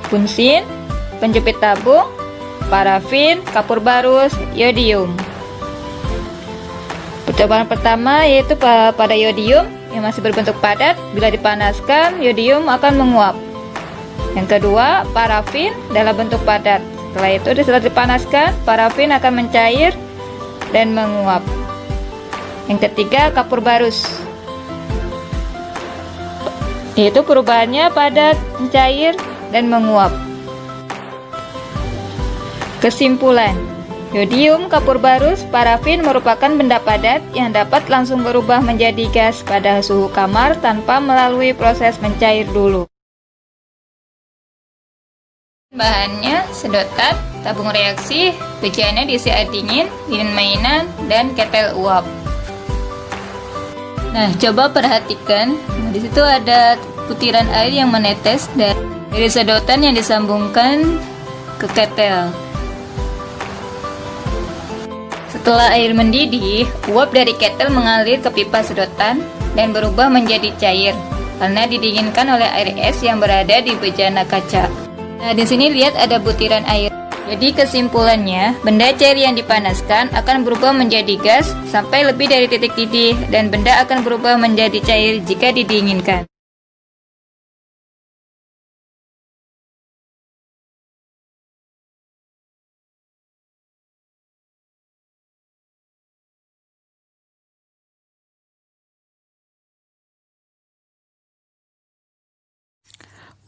bunsin, penjepit tabung, parafin, kapur barus, yodium. Percobaan pertama yaitu pada yodium yang masih berbentuk padat. Bila dipanaskan, yodium akan menguap. Yang kedua, parafin dalam bentuk padat. Setelah dipanaskan, parafin akan mencair dan menguap. Yang ketiga, kapur barus, yaitu perubahannya padat, mencair, dan menguap. Kesimpulan, yodium, kapur barus, parafin merupakan benda padat yang dapat langsung berubah menjadi gas pada suhu kamar tanpa melalui proses mencair dulu. Bahannya sedotan, tabung reaksi, cuciannya diisi air dingin, lilin mainan, dan ketel uap. Nah, coba perhatikan, di situ ada butiran air yang menetes dari sedotan yang disambungkan ke ketel. Setelah air mendidih, uap dari ketel mengalir ke pipa sedotan dan berubah menjadi cair karena didinginkan oleh air es yang berada di bejana kaca. Nah, di sini lihat ada butiran air. Jadi kesimpulannya, benda cair yang dipanaskan akan berubah menjadi gas sampai lebih dari titik didih dan benda akan berubah menjadi cair jika didinginkan.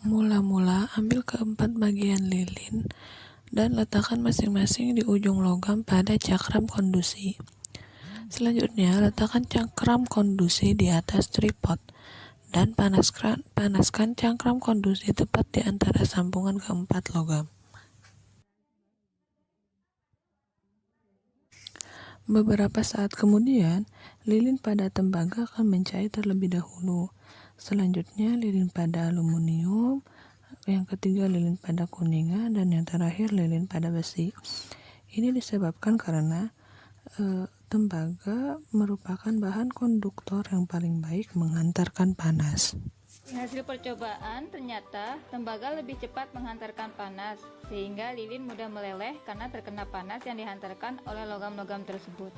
Mula-mula ambil keempat bagian lilin dan letakkan masing-masing di ujung logam pada cakram kondusi. Selanjutnya, letakkan cakram kondusi di atas tripod dan panaskan cakram kondusi tepat di antara sambungan keempat logam. Beberapa saat kemudian, lilin pada tembaga akan mencair terlebih dahulu. Selanjutnya lilin pada aluminium, yang ketiga lilin pada kuningan, dan yang terakhir lilin pada besi. Ini disebabkan karena tembaga merupakan bahan konduktor yang paling baik menghantarkan panas. Hasil percobaan ternyata tembaga lebih cepat menghantarkan panas, sehingga lilin mudah meleleh karena terkena panas yang dihantarkan oleh logam-logam tersebut.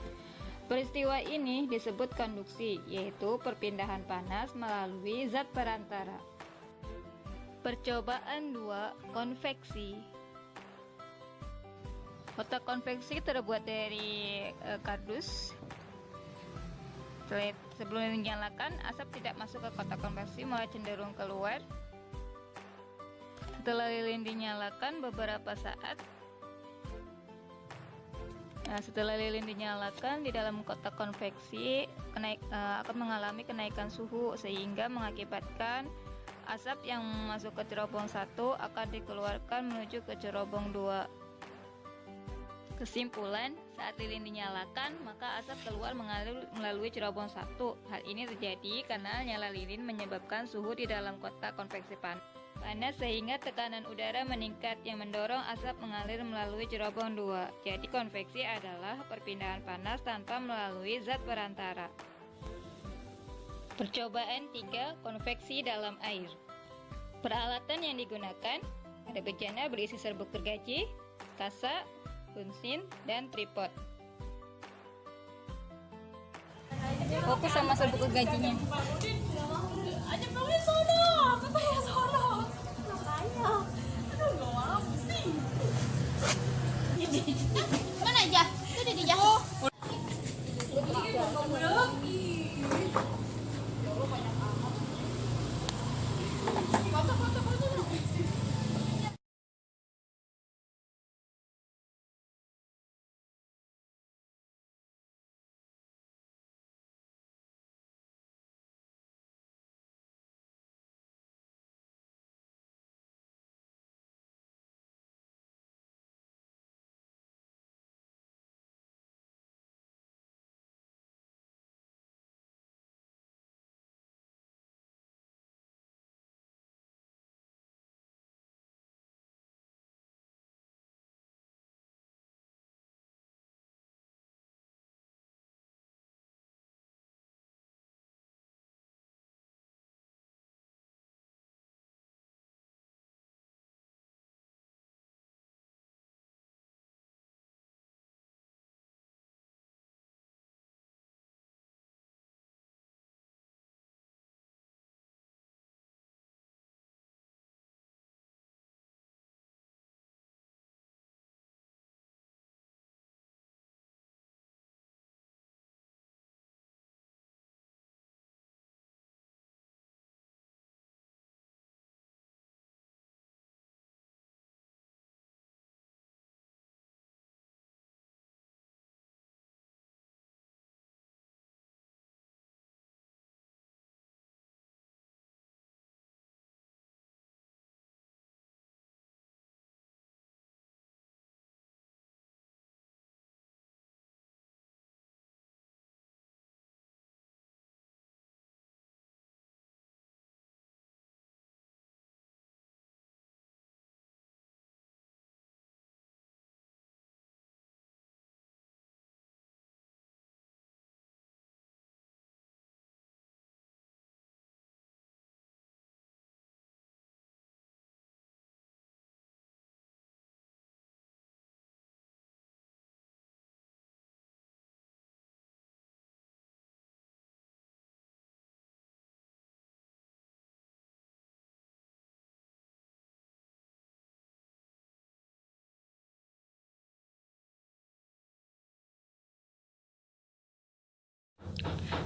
Peristiwa ini disebut konduksi, yaitu perpindahan panas melalui zat perantara. Percobaan 2, konveksi. Kotak konveksi terbuat dari kardus. Sebelum dinyalakan, asap tidak masuk ke kotak konveksi, malah cenderung keluar. Setelah lilin dinyalakan beberapa saat, setelah lilin dinyalakan di dalam kotak konveksi akan mengalami kenaikan suhu sehingga mengakibatkan asap yang masuk ke cerobong 1 akan dikeluarkan menuju ke cerobong 2. Kesimpulan, saat lilin dinyalakan maka asap keluar mengalir melalui cerobong 1. Hal ini terjadi karena nyala lilin menyebabkan suhu di dalam kotak konveksi panas sehingga tekanan udara meningkat yang mendorong asap mengalir melalui cerobong 2. Jadi konveksi adalah perpindahan panas tanpa melalui zat perantara. Percobaan 3, konveksi dalam air. Peralatan yang digunakan ada bejana berisi serbuk gergaji, kasa, bunsin, dan tripod. Fokus sama serbuk gergajinya. Mana aja? Itu di jauh.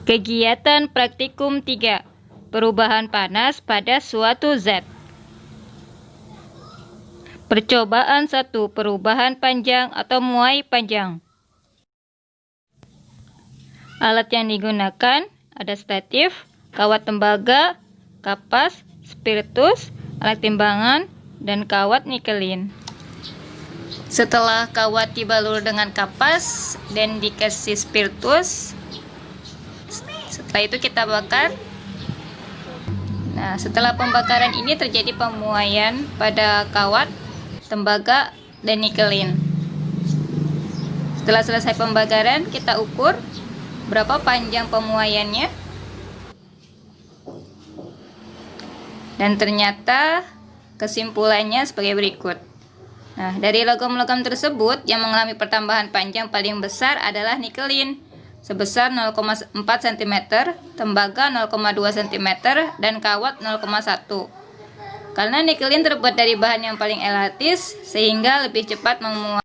Kegiatan praktikum 3. Perubahan panas pada suatu zat. Percobaan 1. Perubahan panjang atau muai panjang. Alat yang digunakan ada statif, kawat tembaga, kapas, spiritus, alat timbangan, dan kawat nikelin. Setelah kawat dibalur dengan kapas dan dikasih spiritus, setelah itu kita bakar. Nah, setelah pembakaran ini terjadi pemuaian pada kawat, tembaga, dan nikelin. Setelah selesai pembakaran, kita ukur berapa panjang pemuaiannya. Dan ternyata kesimpulannya sebagai berikut. Nah, dari logam-logam tersebut yang mengalami pertambahan panjang paling besar adalah nikelin sebesar 0,4 cm, tembaga 0,2 cm, dan kawat 0,1. Karena nikelin terbuat dari bahan yang paling elastis sehingga lebih cepat memuai.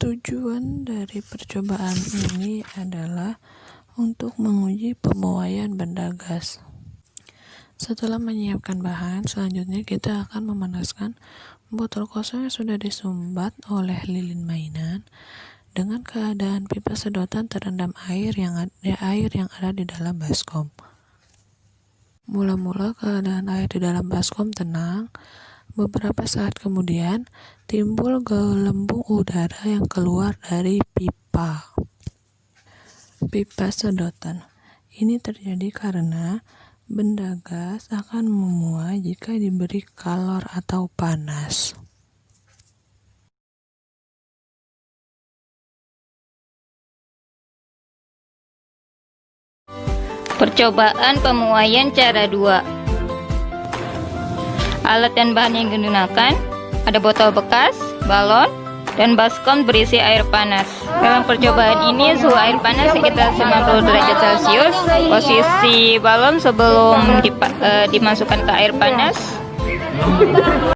Tujuan dari percobaan ini adalah untuk menguji pemuaian benda gas. Setelah menyiapkan bahan, selanjutnya kita akan memanaskan botol kosong yang sudah disumbat oleh lilin mainan dengan keadaan pipa sedotan terendam air yang ada di dalam baskom. Mula-mula keadaan air di dalam baskom tenang. Beberapa saat kemudian, timbul gelembung udara yang keluar dari pipa sedotan. Ini terjadi karena benda gas akan memuai jika diberi kalor atau panas. Percobaan pemuaian cara 2. Alat dan bahan yang digunakan ada botol bekas, balon, dan baskom berisi air panas. Dalam percobaan ini suhu air panas sekitar 90 derajat Celcius. Posisi balon sebelum dimasukkan ke air panas